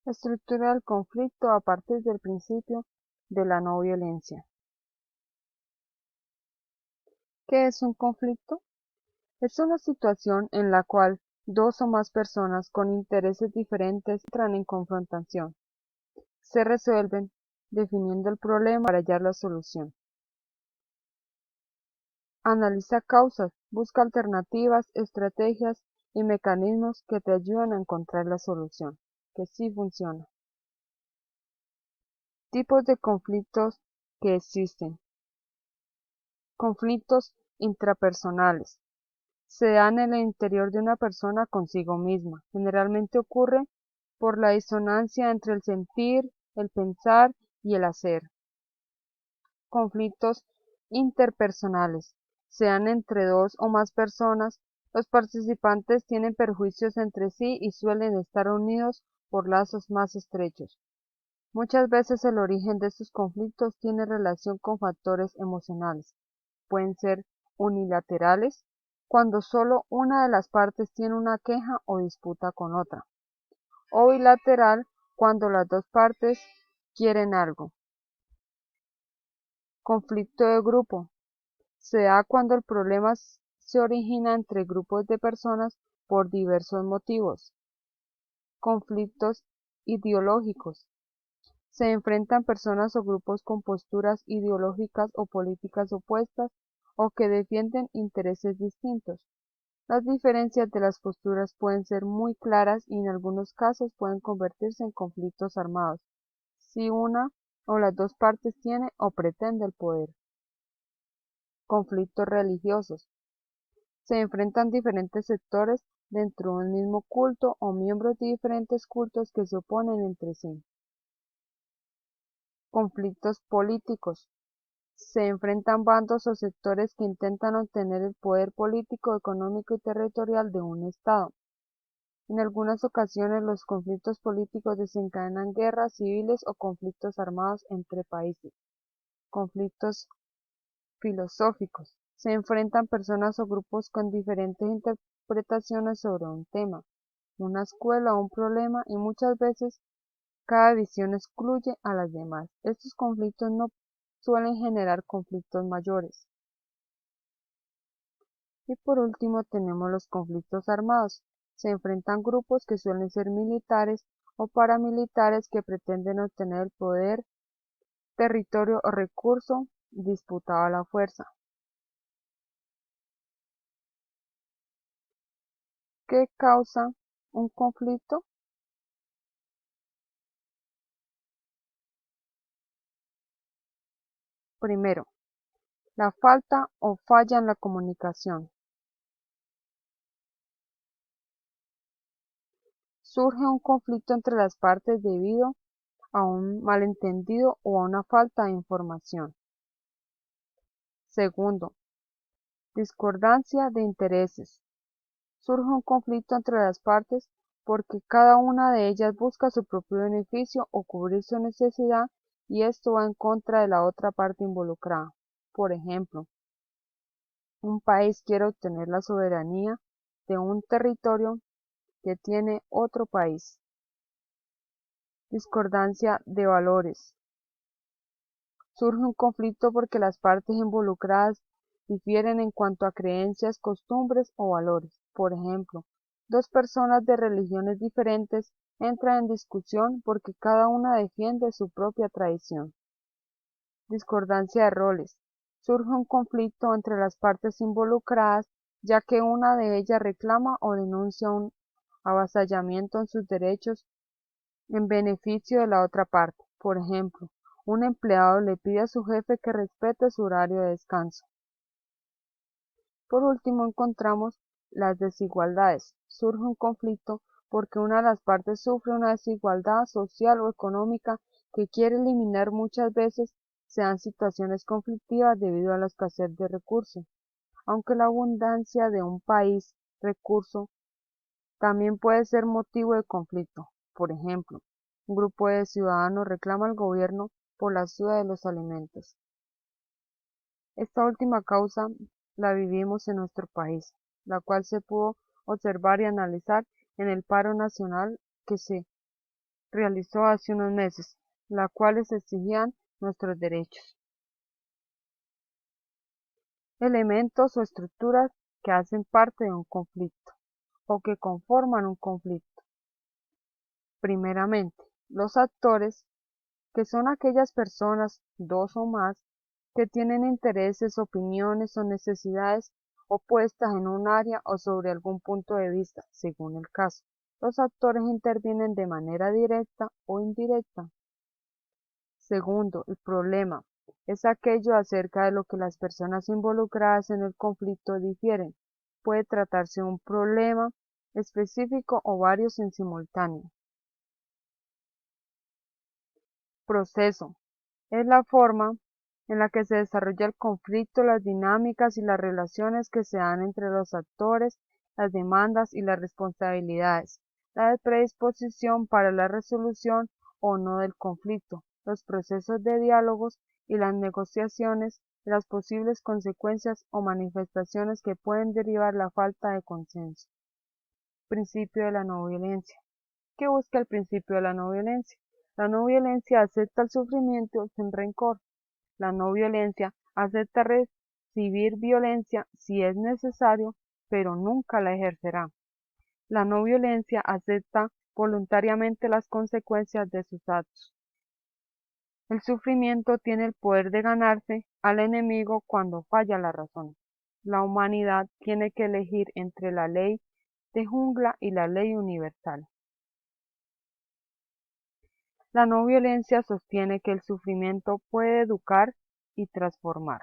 Estructura del conflicto a partir del principio de la no violencia. ¿Qué es un conflicto? Es una situación en la cual dos o más personas con intereses diferentes entran en confrontación. Se resuelven definiendo el problema para hallar la solución. Analiza causas, busca alternativas, estrategias y mecanismos que te ayudan a encontrar la solución, que sí funciona. Tipos de conflictos que existen. Conflictos intrapersonales. Se dan en el interior de una persona consigo misma. Generalmente ocurre por la disonancia entre el sentir, el pensar y el hacer. Conflictos interpersonales. Se dan entre dos o más personas. Los participantes tienen perjuicios entre sí y suelen estar unidos por lazos más estrechos. Muchas veces el origen de estos conflictos tiene relación con factores emocionales. Pueden ser unilaterales, cuando solo una de las partes tiene una queja o disputa con otra, o bilateral, cuando las dos partes quieren algo. Conflicto de grupo. Se da cuando el problema se origina entre grupos de personas por diversos motivos. Conflictos ideológicos. Se enfrentan personas o grupos con posturas ideológicas o políticas opuestas o que defienden intereses distintos. Las diferencias de las posturas pueden ser muy claras y en algunos casos pueden convertirse en conflictos armados, si una o las dos partes tiene o pretende el poder. Conflictos religiosos. Se enfrentan diferentes sectores dentro de un mismo culto o miembros de diferentes cultos que se oponen entre sí. Conflictos políticos. Se enfrentan bandos o sectores que intentan obtener el poder político, económico y territorial de un estado. En algunas ocasiones los conflictos políticos desencadenan guerras civiles o conflictos armados entre países. Conflictos filosóficos. Se enfrentan personas o grupos con diferentes interpretaciones sobre un tema, una escuela o un problema y muchas veces cada visión excluye a las demás. Estos conflictos no suelen generar conflictos mayores. Y por último tenemos los conflictos armados. Se enfrentan grupos que suelen ser militares o paramilitares que pretenden obtener el poder, territorio o recurso disputado a la fuerza. ¿Qué causa un conflicto? Primero, la falta o falla en la comunicación. Surge un conflicto entre las partes debido a un malentendido o a una falta de información. Segundo, discordancia de intereses. Surge un conflicto entre las partes porque cada una de ellas busca su propio beneficio o cubrir su necesidad y esto va en contra de la otra parte involucrada. Por ejemplo, un país quiere obtener la soberanía de un territorio que tiene otro país. Discordancia de valores. Surge un conflicto porque las partes involucradas difieren en cuanto a creencias, costumbres o valores. Por ejemplo, dos personas de religiones diferentes entran en discusión porque cada una defiende su propia tradición. Discordancia de roles. Surge un conflicto entre las partes involucradas ya que una de ellas reclama o denuncia un avasallamiento en sus derechos en beneficio de la otra parte. Por ejemplo, un empleado le pide a su jefe que respete su horario de descanso. Por último, encontramos las desigualdades. Surge un conflicto porque una de las partes sufre una desigualdad social o económica que quiere eliminar. Muchas veces se dan situaciones conflictivas debido a la escasez de recursos. Aunque la abundancia de un país recurso también puede ser motivo de conflicto. Por ejemplo, un grupo de ciudadanos reclama al gobierno por la suba de los alimentos. Esta última causa la vivimos en nuestro país, la cual se pudo observar y analizar en el paro nacional que se realizó hace unos meses, las cuales exigían nuestros derechos. Elementos o estructuras que hacen parte de un conflicto o que conforman un conflicto. Primeramente, los actores, que son aquellas personas, dos o más, que tienen intereses, opiniones o necesidades opuestas en un área o sobre algún punto de vista, según el caso. Los actores intervienen de manera directa o indirecta. Segundo, el problema es aquello acerca de lo que las personas involucradas en el conflicto difieren. Puede tratarse de un problema específico o varios en simultáneo. Proceso. Es la forma en la que se desarrolla el conflicto, las dinámicas y las relaciones que se dan entre los actores, las demandas y las responsabilidades, la predisposición para la resolución o no del conflicto, los procesos de diálogos y las negociaciones, y las posibles consecuencias o manifestaciones que pueden derivar la falta de consenso. Principio de la no violencia. ¿Qué busca el principio de la no violencia? La no violencia acepta el sufrimiento sin rencor. La no violencia acepta recibir violencia si es necesario, pero nunca la ejercerá. La no violencia acepta voluntariamente las consecuencias de sus actos. El sufrimiento tiene el poder de ganarse al enemigo cuando falla la razón. La humanidad tiene que elegir entre la ley de jungla y la ley universal. La no violencia sostiene que el sufrimiento puede educar y transformar.